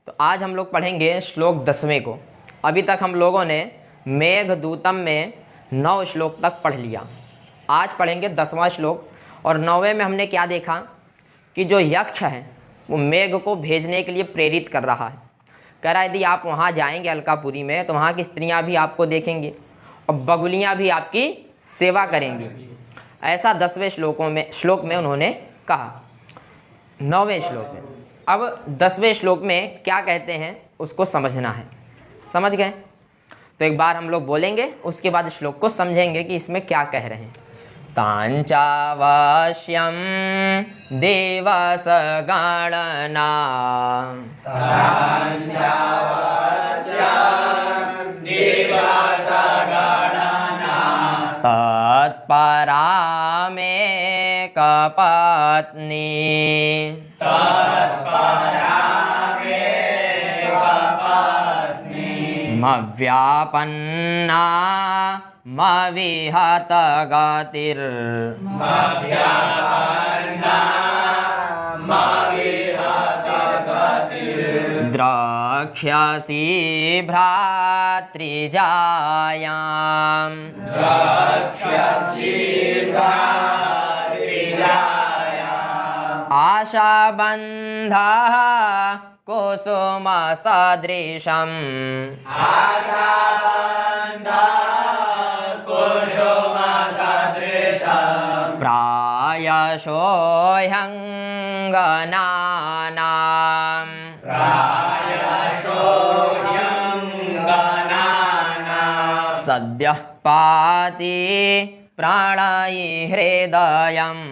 तो आज हम लोग पढ़ेंगे श्लोक 10वें को। अभी तक हम लोगों ने मेघदूतम में 9 श्लोक तक पढ़ लिया। आज पढ़ेंगे 10वां श्लोक। और 9वें में हमने क्या देखा कि जो यक्ष है वो मेघ को भेजने के लिए प्रेरित कर रहा है। कह रहा है यदि आप वहाँ जाएंगे अलकापुरी में तो वहाँ की स्त्रियाँ भी आपको देखेंगी और बगुलियाँ भी आपकी सेवा करेंगी। ऐसा 10वें श्लोक में उन्होंने कहा। 9वें श्लोक में अब 10वें श्लोक में क्या कहते हैं उसको समझना है। समझ गए? तो एक बार हम लोग बोलेंगे, उसके बाद श्लोक को समझेंगे कि इसमें क्या कह रहे हैं। तांचावास्यम देवस गणना तत्परा में कपत्नी मव्यापन्ना मविहत गतिर् द्रक्ष्यसि भ्रातृजायाम् आशाबन्धः कुसुमसदृशम् प्रायशो ह्यङ्गनानाम् सद्यः पाति प्राणयि हृदयम्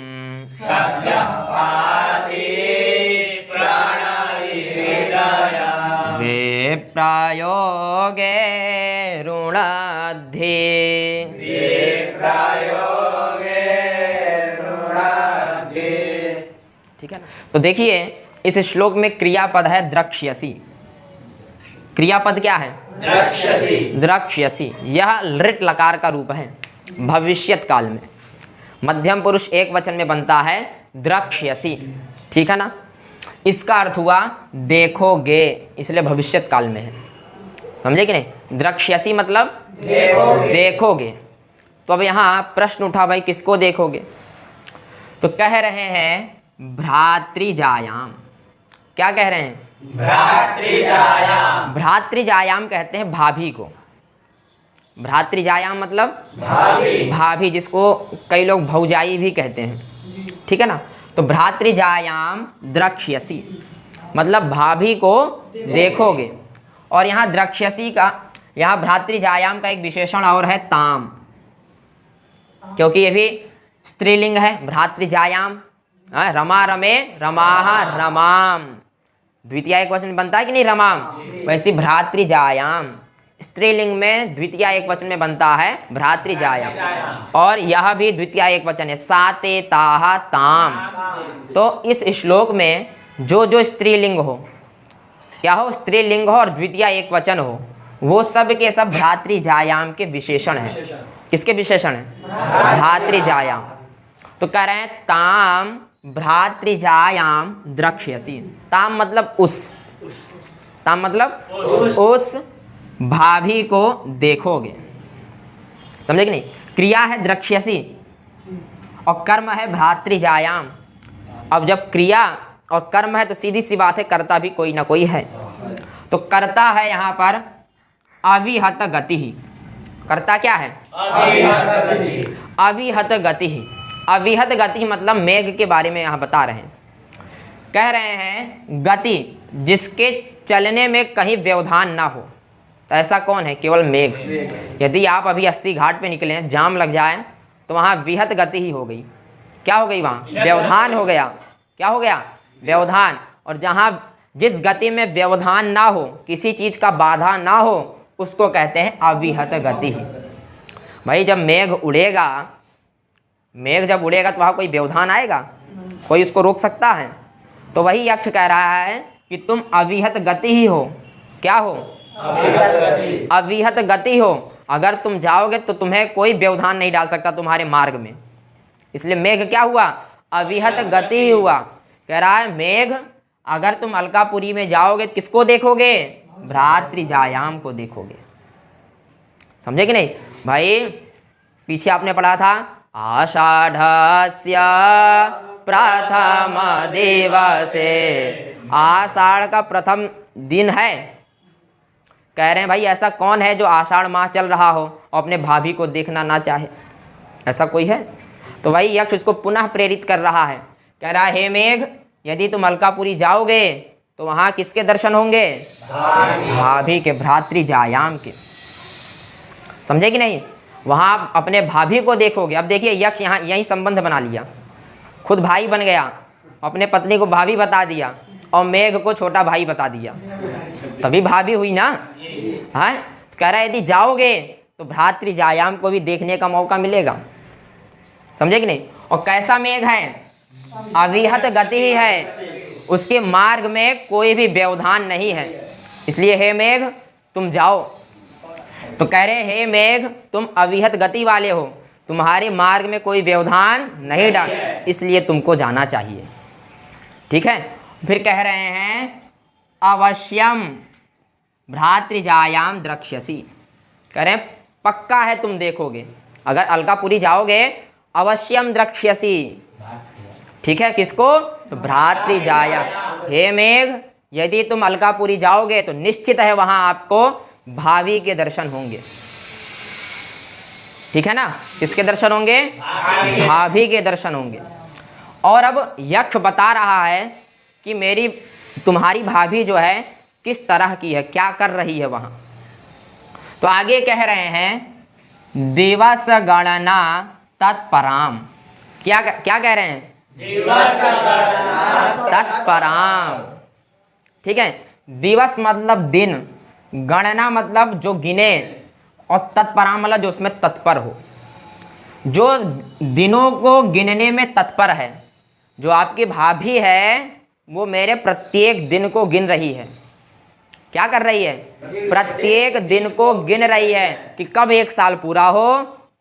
विप्रयोगे रुणद्धि। ठीक है ना? तो देखिए इस श्लोक में क्रियापद है द्रक्ष्यसि। क्रियापद क्या है? द्रक्ष्यसि। यह लृट लकार का रूप है भविष्यत काल में। मध्यम पुरुष एक वचन में बनता है द्रक्ष्यसि। ठीक है ना? इसका अर्थ हुआ देखोगे, इसलिए भविष्यत काल में है। समझे कि नहीं? द्रक्ष्यसि मतलब देखोगे। तो अब यहाँ प्रश्न उठा भाई किसको देखोगे? तो कह रहे हैं भ्रातृजायाम। क्या कह रहे हैं? भ्रातृजायाम कहते हैं भाभी को। भ्रातृजायाम मतलब भाभी, जिसको कई लोग भौजाई भी कहते हैं। ठीक है ना? तो भ्रातृजायाम द्रक्ष्यसि मतलब भाभी को देखोगे। और यहाँ द्रक्ष्यसि का, यहाँ भ्रातृजायाम का एक विशेषण और है ताम, क्योंकि ये भी स्त्रीलिंग है। भ्रातृजायाम रमा रमे रमाह रमाम, द्वितीय एक वचन बनता है कि नहीं रमाम? वैसे भ्रातृजायाम स्त्रीलिंग में द्वितीय एक वचन में बनता है भ्रातृजायाम। और यह भी द्वितीय एक वचन है साते ताहा ताम। तो इस श्लोक में जो स्त्रीलिंग हो, क्या हो? स्त्रीलिंग हो और द्वितीय एक वचन हो, वो सब के सब भ्रातृजायाम के विशेषण हैं। किसके विशेषण हैं? भ्रातृजायाम। तो कह रहे हैं ताम भ्रातृजायाम द्रक्ष्यसि। ताम मतलब उस, ताम मतलब उस भाभी को देखोगे। समझे कि नहीं? क्रिया है द्रक्ष्यसि और कर्म है भ्रातृजायाम। अब जब क्रिया और कर्म है तो सीधी सी बात है कर्ता भी कोई ना कोई है। तो कर्ता है यहाँ पर अविहत गति ही। कर्ता क्या है? अविहत गति ही। अविहत गति मतलब मेघ के बारे में यहाँ बता रहे हैं। कह रहे हैं गति जिसके चलने में कहीं व्यवधान ना हो। तो ऐसा कौन है? केवल मेघ। यदि आप अभी 80 घाट पे निकले हैं, जाम लग जाए तो वहाँ विहत गति ही हो गई। क्या हो गई? वहाँ व्यवधान हो गया। क्या हो गया? व्यवधान। और जहाँ जिस गति में व्यवधान ना हो, किसी चीज़ का बाधा ना हो, उसको कहते हैं अविहत गति ही। भाई जब मेघ उड़ेगा, मेघ जब उड़ेगा तो वहाँ कोई व्यवधान आएगा? कोई उसको रोक सकता है? तो वही यक्ष कह रहा है कि तुम अविहत गति ही हो। क्या हो? अविहत गति हो। अगर तुम जाओगे तो तुम्हें कोई व्यवधान नहीं डाल सकता तुम्हारे मार्ग में। इसलिए मेघ क्या हुआ? अविहत गति ही हुआ। कह रहा है मेघ अगर तुम अलकापुरी में जाओगे तो किसको देखोगे? भ्रातृजायाम को देखोगे। समझे कि नहीं भाई? पीछे आपने पढ़ा था आषाढ़स्य प्रथम दिवसे, आषाढ़ का प्रथम दिन है। कह रहे हैं भाई ऐसा कौन है जो आषाढ़ माह चल रहा हो और अपने भाभी को देखना ना चाहे? ऐसा कोई है? तो भाई यक्ष उसको पुनः प्रेरित कर रहा है, कह रहा है हे मेघ, यदि तुम अलकापुरी जाओगे तो वहाँ किसके दर्शन होंगे? भाभी के, भ्रातृजायाम के। समझे कि नहीं? वहाँ आप अपने भाभी को देखोगे। अब देखिए यक्ष यहाँ यही संबंध बना लिया, खुद भाई बन गया, अपने पत्नी को भाभी बता दिया और मेघ को छोटा भाई बता दिया, तभी भाभी हुई ना। हाँ, कह रहा है यदि जाओगे तो भ्रातृजायाम को भी देखने का मौका मिलेगा। समझे कि नहीं? और कैसा मेघ है? अविहत गति ही है, उसके मार्ग में कोई भी व्यवधान नहीं है। इसलिए हे मेघ तुम जाओ। तो कह रहे हे मेघ तुम अविहत गति वाले हो, तुम्हारे मार्ग में कोई व्यवधान नहीं डाल, इसलिए तुमको जाना चाहिए। ठीक है। फिर कह रहे हैं अवश्यम भ्रातृजायाम द्रक्ष्यसि, कह रहे हैं पक्का है तुम देखोगे। अगर अलकापुरी जाओगे अवश्यम द्रक्ष्यसि। ठीक है, किसको? तो भ्रातृजायाम। हे मेघ यदि तुम अलकापुरी जाओगे तो निश्चित है वहां आपको भाभी के दर्शन होंगे। ठीक है ना? किसके दर्शन होंगे? भाभी के दर्शन होंगे। और अब यक्ष बता रहा है कि मेरी तुम्हारी भाभी जो है किस तरह की है, क्या कर रही है वहां। तो आगे कह रहे हैं दिवस गणना तत्पराम। क्या क्या कह रहे हैं? दिवस गणना तत्पराम। ठीक है, दिवस मतलब दिन, गणना मतलब जो गिने, और तत्पराम मतलब जो उसमें तत्पर हो, जो दिनों को गिनने में तत्पर है। जो आपकी भाभी है वो मेरे प्रत्येक दिन को गिन रही है। क्या कर रही है? प्रत्येक दिन को गिन रही है कि कब 1 साल पूरा हो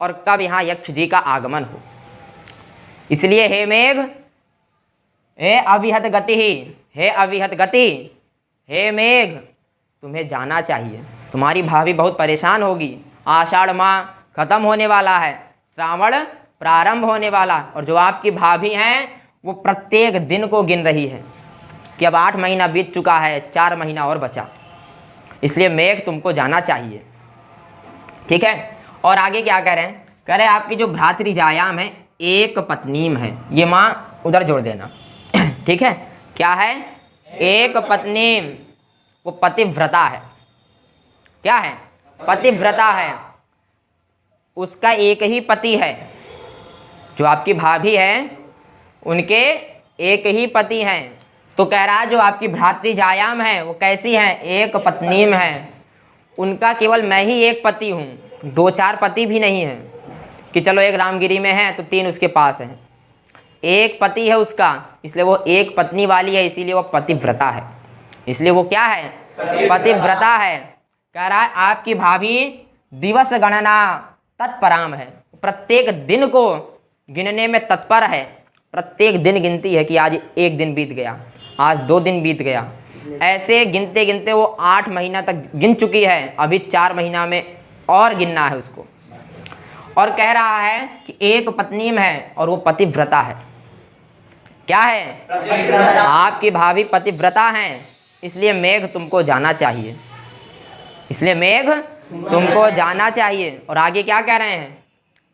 और कब यहाँ यक्ष जी का आगमन हो। इसलिए हे मेघ, हे अविहत गति ही, हे अविहत गति, हे मेघ तुम्हें जाना चाहिए। तुम्हारी भाभी बहुत परेशान होगी। आषाढ़ माह खत्म होने वाला है, श्रावण प्रारंभ होने वाला, और जो आपकी भाभी हैं वो प्रत्येक दिन को गिन रही है कि अब 8 महीना बीत चुका है, 4 महीना और बचा। इसलिए मेघ तुमको जाना चाहिए। ठीक है। और आगे क्या कह रहे हैं? कह रहे हैं आपकी जो भ्रातृजायाम है एक पत्नीम है, ये माँ उधर जोड़ देना। ठीक है, क्या है? एक पत्नीम, वो पतिव्रता है। क्या है? पतिव्रता है, उसका एक ही पति है। जो आपकी भाभी है उनके एक ही पति हैं। तो कह रहा है जो आपकी भ्रातृजायाम है वो कैसी है? एक पत्नीम है। उनका केवल मैं ही एक पति हूँ, 2-4 पति भी नहीं है कि चलो एक रामगिरी में है तो 3 उसके पास हैं। एक पति है उसका, इसलिए वो एक पत्नी वाली है, इसीलिए वो पतिव्रता है। इसलिए वो क्या है? पतिव्रता है। कह रहा है आपकी भाभी दिवस गणना तत्पराम है, प्रत्येक दिन को गिनने में तत्पर है। प्रत्येक दिन गिनती है कि आज 1 दिन बीत गया, आज 2 दिन बीत गया। ऐसे गिनते गिनते वो 8 महीना तक गिन चुकी है, अभी 4 महीना में और गिनना है उसको। और कह रहा है कि एक पत्नीम है और वो पतिव्रता है। क्या है? आपकी भाभी पतिव्रता हैं, इसलिए मेघ तुमको जाना चाहिए। इसलिए मेघ तुमको जाना चाहिए। और आगे क्या कह रहे हैं?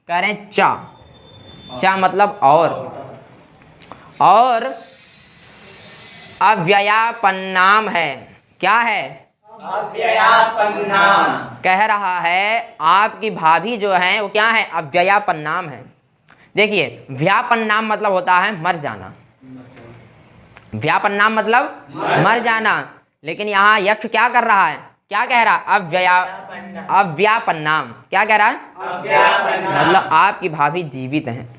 कह रहे हैं चा। चा मतलब और अव्ययापन्नाम है। क्या है? अव्ययापन्नाम। कह रहा है आपकी भाभी जो है वो क्या है? अव्ययापन्नाम है। देखिए व्यापन्नाम मतलब होता है मर जाना, व्यापन्नाम मतलब मर जाना। लेकिन यहाँ यक्ष क्या कर रहा है? क्या कह रहा? अव्यापन्नाम। क्या कह रहा है? मतलब आपकी भाभी जीवित हैं।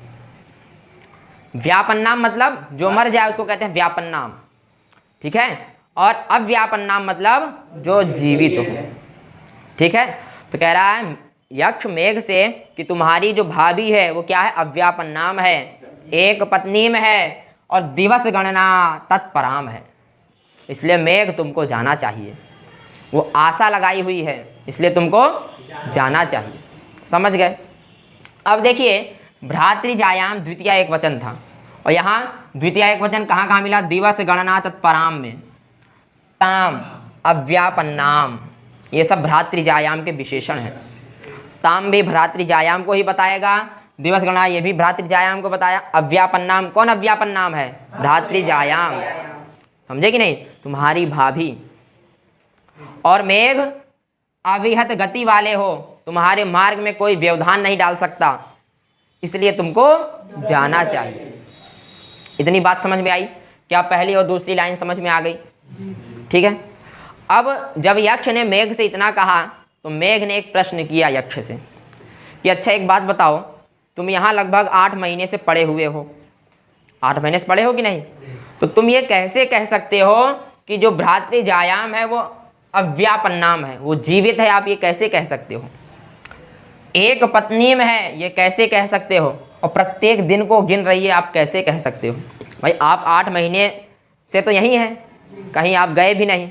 व्यापन्नाम मतलब जो मर जाए उसको कहते हैं व्यापन्नाम। ठीक है। और अव्यापन्नाम मतलब जो जीवित हो। ठीक है। तो कह रहा है यक्ष मेघ से कि तुम्हारी जो भाभी है वो क्या है? अव्यापन्नाम है, एक पत्नी में है, और दिवस गणना तत्पराम है। इसलिए मेघ तुमको जाना चाहिए। वो आशा लगाई हुई है, इसलिए तुमको जाना चाहिए। समझ गए? अब देखिए, भ्रातृजायाम द्वितीय एक वचन था, और यहाँ द्वितीय एक वचन कहाँ कहाँ मिला? दिवस गणना तत्पराम में। ताम, अव्यापन्नाम, ये सब भ्रातृजायाम के विशेषण हैं। ताम भी भ्रातृजायाम को ही बताएगा, दिवस गणना ये भी भ्रातृजायाम को बताया। अव्यापन्नाम, कौन अव्यापन्नाम है? भ्रातृजायाम। समझे कि नहीं? तुम्हारी भाभी। और मेघ अविहत गति वाले हो, तुम्हारे मार्ग में कोई व्यवधान नहीं डाल सकता, इसलिए तुमको जाना चाहिए। इतनी बात समझ में आई? क्या पहली और दूसरी लाइन समझ में आ गई? ठीक है। अब जब यक्ष ने मेघ से इतना कहा तो मेघ ने एक प्रश्न किया यक्ष से कि अच्छा एक बात बताओ, तुम यहाँ लगभग 8 महीने से पड़े हुए हो, 8 महीने से पड़े हो कि नहीं? तो तुम ये कैसे कह सकते हो कि जो भ्रातृजायाम है वो अव्यापन्नाम है, वो जीवित है? आप ये कैसे कह सकते हो? एक पत्नी में है, ये कैसे कह सकते हो? और प्रत्येक दिन को गिन रही है, आप कैसे कह सकते हो? भाई आप 8 महीने से तो यहीं हैं, कहीं आप गए भी नहीं,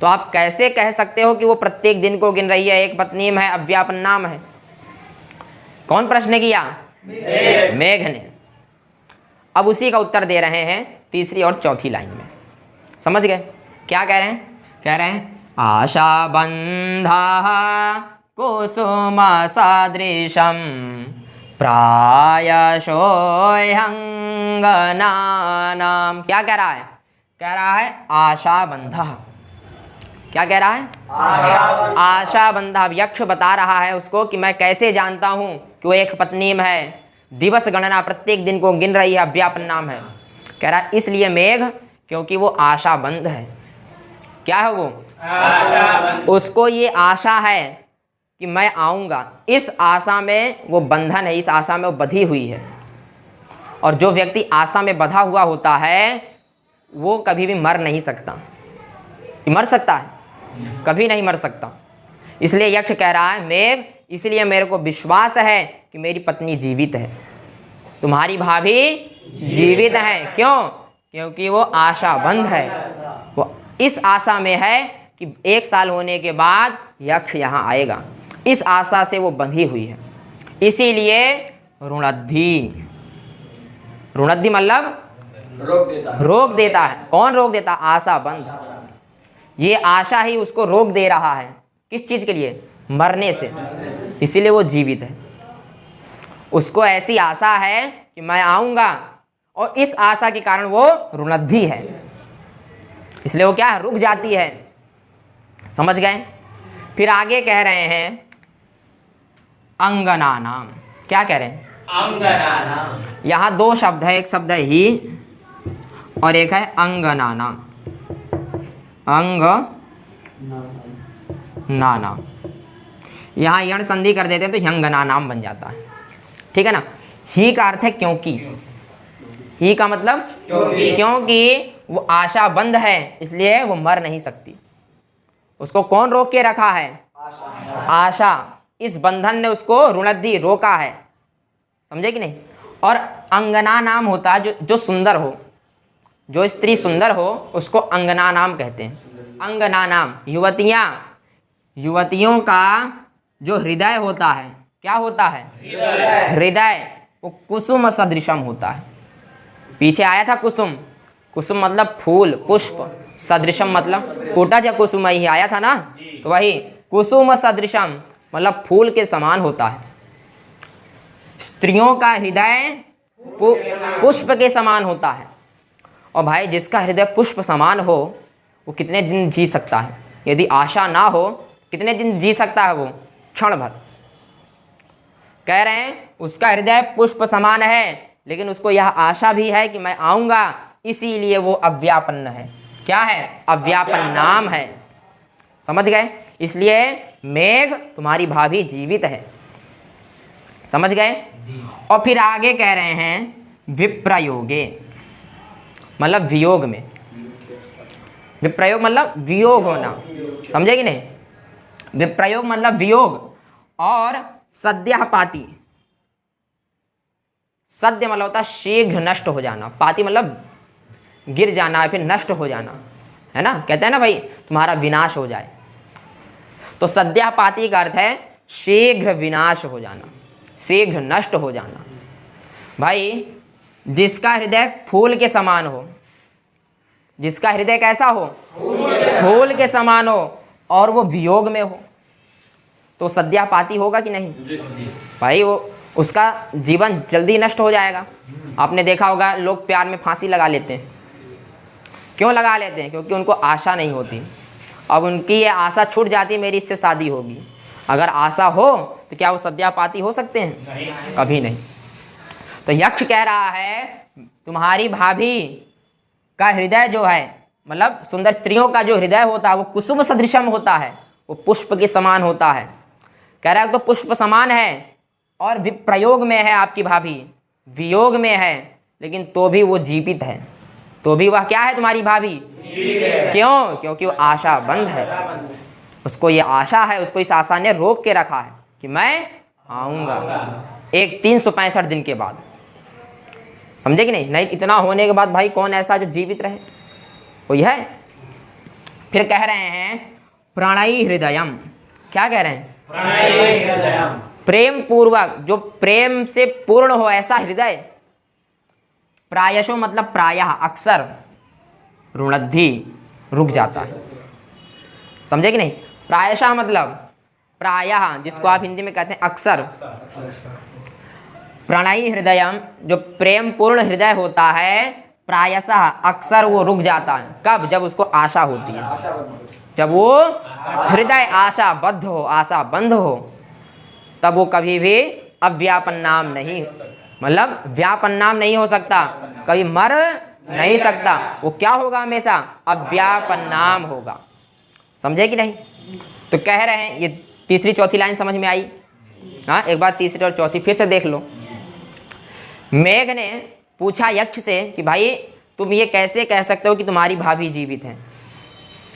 तो आप कैसे कह सकते हो कि वो प्रत्येक दिन को गिन रही है, एक पत्नी में है, अव्यापन्नाम है? कौन प्रश्न किया? मेघ ने। अब उसी का उत्तर दे रहे हैं तीसरी और चौथी लाइन में। समझ गए? क्या कह रहे हैं? कह रहे हैं आशा बंधा कुसुम सदृशम प्रायशो ह्यंगनानाम। क्या कह रहा है? कह रहा है आशा बंधा। क्या कह रहा है? आशा बंधा। यक्ष बता रहा है उसको कि मैं कैसे जानता हूं कि वो एक पत्नी में है, दिवस गणना प्रत्येक दिन को गिन रही है, अव्यापन्नाम है। कह रहा है इसलिए मेघ, क्योंकि वो आशाबंध है। क्या है वो? आशाबंध। उसको ये आशा है कि मैं आऊँगा, इस आशा में वो बंधन है, इस आशा में वो बंधी हुई है। और जो व्यक्ति आशा में बंधा हुआ होता है वो कभी भी मर नहीं सकता। मर सकता है? कभी नहीं मर सकता। इसलिए यक्ष कह रहा है मेघ, इसलिए मेरे को विश्वास है कि मेरी पत्नी जीवित है, तुम्हारी भाभी जीवित है। क्यों? क्योंकि वो आशाबंध है, वो इस आशा में है कि 1 साल होने के बाद यक्ष यहाँ आएगा, इस आशा से वो बंधी हुई है। इसीलिए रुणद्धि, रुणद्धि मतलब रोक देता है। कौन रोक देता? आशाबंध। ये आशा ही उसको रोक दे रहा है। किस चीज़ के लिए? मरने से। इसीलिए वो जीवित है। उसको ऐसी आशा है कि मैं आऊँगा, और इस आशा के कारण वो रुणद्धि है, इसलिए वो क्या है? रुक जाती है। समझ गए? फिर आगे कह रहे हैं अंगना नाम। क्या कह रहे हैं? अंगना नाम। यहाँ 2 शब्द है, एक शब्द है ही और एक है अंगना नाम। अंग नाम, यहाँ यण संधि कर देते हैं तो यंगना नाम बन जाता है। ठीक है ना? ही का अर्थ है क्योंकि। ही का मतलब क्योंकि वो आशाबंध है, इसलिए वो मर नहीं सकती। उसको कौन रोक के रखा है? आशा। इस बंधन ने उसको रुणद्धि रोका है। समझे कि नहीं? और अंगना नाम होता है जो सुंदर हो, जो स्त्री सुंदर हो उसको अंगना नाम कहते हैं। अंगना नाम युवतियों का जो हृदय होता है, क्या होता है? हृदय। वो कुसुम सदृशम होता है। पीछे आया था कुसुम, कुसुम मतलब फूल, पुष्प, सदृशम मतलब कोटा या कुसुम ही आया था ना, तो वही कुसुम सदृशम मतलब फूल के समान होता है। स्त्रियों का हृदय पुष्प के समान होता है। और भाई जिसका हृदय पुष्प समान हो वो कितने दिन जी सकता है? यदि आशा ना हो कितने दिन जी सकता है? वो क्षण भर। कह रहे हैं उसका हृदय पुष्प समान है, लेकिन उसको यह आशा भी है कि मैं आऊँगा, इसीलिए वो अव्यापन्न है। क्या है? अव्यापन्न नाम है। समझ गए? इसलिए मेघ तुम्हारी भाभी जीवित है। समझ गए? और फिर आगे कह रहे हैं विप्रयोगे, मतलब वियोग में। विप्रयोग मतलब वियोग होना। समझे कि नहीं? विप्रयोग मतलब वियोग। और सद्यः पाति, सद्य मतलब होता है शीघ्र नष्ट हो जाना, पाति मतलब गिर जाना है फिर नष्ट हो जाना, है ना, कहते हैं ना भाई तुम्हारा विनाश हो जाए। तो सद्यापाती का अर्थ है शीघ्र विनाश हो जाना, शीघ्र नष्ट हो जाना। भाई जिसका हृदय फूल के समान हो, जिसका हृदय कैसा हो, फूल के समान हो, और वो वियोग में हो, तो सद्यापाती होगा कि नहीं भाई? वो उसका जीवन जल्दी नष्ट हो जाएगा। आपने देखा होगा लोग प्यार में फांसी लगा लेते हैं। क्यों लगा लेते हैं? क्योंकि उनको आशा नहीं होती। अब उनकी ये आशा छूट जाती, मेरी इससे शादी होगी। अगर आशा हो तो क्या वो सद्यापाती हो सकते हैं? नहीं। कभी नहीं। तो यक्ष कह रहा है तुम्हारी भाभी का हृदय जो है, मतलब सुंदर स्त्रियों का जो हृदय होता है वो कुसुम सदृशम होता है, वो पुष्प के समान होता है। कह रहा है तो पुष्प समान है और विप्रयोग में है आपकी भाभी, वियोग में है, लेकिन तो भी वो जीवित है, तो भी वह क्या है तुम्हारी भाभी? क्यों? क्योंकि वो आशा बंद है। उसको ये आशा है, उसको इस आशा ने रोक के रखा है कि मैं आऊँगा एक 365 दिन के बाद। समझे कि नहीं? नहीं, इतना होने के बाद भाई कौन ऐसा जो जीवित रहे? कोई है? फिर कह रहे हैं प्रणयी हृदयम। क्या कह रहे हैं? प्रणयी हृदयम, प्रेम पूर्वक, जो प्रेम से पूर्ण हो ऐसा हृदय। प्रायशो मतलब प्रायः, अक्सर, रुणद्धि, रुक जाता है। समझे कि नहीं? प्रायशः मतलब प्रायः, जिसको आप हिंदी में कहते हैं अक्सर। प्रणयी हृदयम, जो प्रेम पूर्ण हृदय होता है, प्रायशः अक्सर वो रुक जाता है। कब? जब उसको आशा होती है, जब वो हृदय आशाबद्ध हो, आशा बंद हो, तब वो कभी भी अव्यापन नाम नहीं, मतलब व्यापन नाम नहीं हो सकता, कभी मर नहीं सकता। वो क्या होगा? हमेशा अव्यापन नाम होगा। समझे कि नहीं? तो कह रहे हैं, ये तीसरी चौथी लाइन समझ में आई? हाँ, एक बार तीसरी और चौथी फिर से देख लो। मेघ ने पूछा यक्ष से कि भाई तुम ये कैसे कह सकते हो कि तुम्हारी भाभी जीवित है?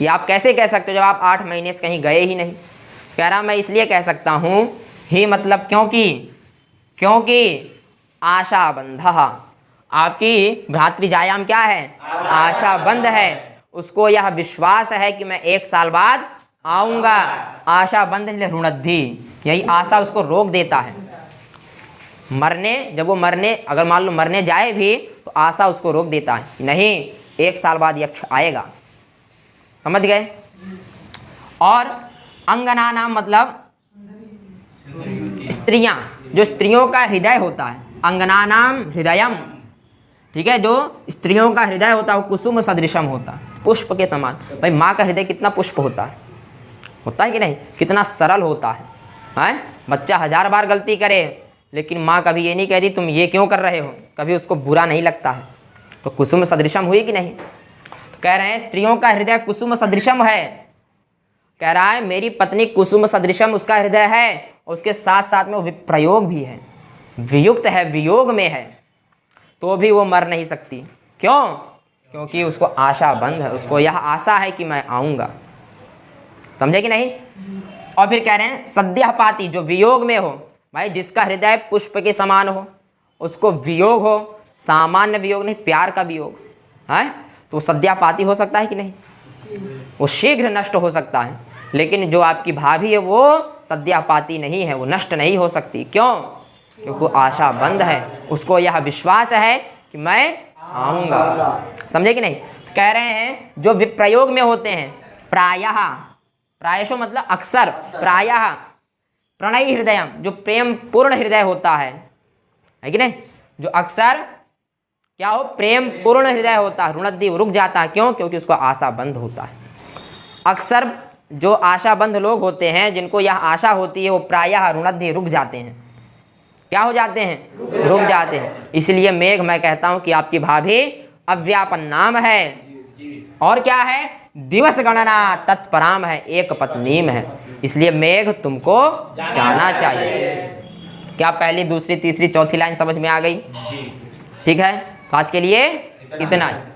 ये आप कैसे कह सकते हो जब आप 8 महीने से कहीं गए ही नहीं? कह रहा मैं इसलिए कह सकता हूँ ही, मतलब क्योंकि आशा बंध, आपकी भ्रातृजायाम क्या है? आशा बंद है। उसको यह विश्वास है कि मैं 1 साल बाद आऊँगा। आशा बंद इसलिए रुणद्धि, यही आशा उसको रोक देता है मरने। जब वो मरने, अगर मान लो मरने जाए भी, तो आशा उसको रोक देता है, नहीं 1 साल बाद यक्ष आएगा। समझ गए? और अंगना नाम मतलब स्त्रियां, जो स्त्रियों का हृदय होता है, अंगना नाम हृदयम, ठीक है? जो स्त्रियों का हृदय होता है वो कुसुम सदृशम होता है, पुष्प के समान। भाई माँ का हृदय कितना पुष्प होता है? होता है कि नहीं? कितना सरल होता है, हैं? बच्चा 1000 बार गलती करे, लेकिन माँ कभी ये नहीं कहती तुम ये क्यों कर रहे हो, कभी उसको बुरा नहीं लगता है। तो कुसुम सदृशम हुई कि नहीं? तो कह रहे हैं स्त्रियों का हृदय कुसुम सदृशम है। कह रहा है मेरी पत्नी कुसुम सदृशम उसका हृदय है, और उसके साथ साथ में वो विप्रयोग भी है, वियुक्त है, वियोग में है, तो भी वो मर नहीं सकती। क्यों? क्योंकि उसको आशा बंद है, उसको यह आशा है कि मैं आऊँगा। समझे कि नहीं? और फिर कह रहे हैं सद्यापाती, जो वियोग में हो। भाई जिसका हृदय पुष्प के समान हो, उसको वियोग हो, सामान्य वियोग नहीं, प्यार का वियोग है, तो सद्यापाती हो सकता है कि नहीं? वो शीघ्र नष्ट हो सकता है। लेकिन जो आपकी भाभी है वो सद्यापाती नहीं है, वो नष्ट नहीं हो सकती। क्यों? क्योंकि आशा बंद है, उसको यह विश्वास है कि मैं आऊँगा। समझे कि नहीं? कह रहे हैं जो विप्रयोग में होते हैं, प्रायः, प्रायशो मतलब अक्सर, प्रायः प्रणयी हृदयम, जो प्रेम पूर्ण हृदय होता है कि नहीं? जो अक्सर क्या हो? प्रेम पूर्ण हृदय होता है, रुणद्धि, रुक जाता है। क्यों? क्योंकि उसको आशा बंद होता है। अक्सर जो आशा बंद लोग होते हैं, जिनको यह आशा होती है, वो प्रायः रुणद्धि, रुक जाते हैं। क्या हो जाते हैं? रुक जाते हैं। इसलिए मेघ मैं कहता हूं कि आपकी भाभी अव्यापन नाम है, और क्या है? दिवस गणना तत्पराम है, एक पत्नीम है। इसलिए मेघ तुमको जाना चाहिए। क्या पहली, दूसरी, तीसरी, चौथी लाइन समझ में आ गई? ठीक है, तो आज के लिए इतना ही।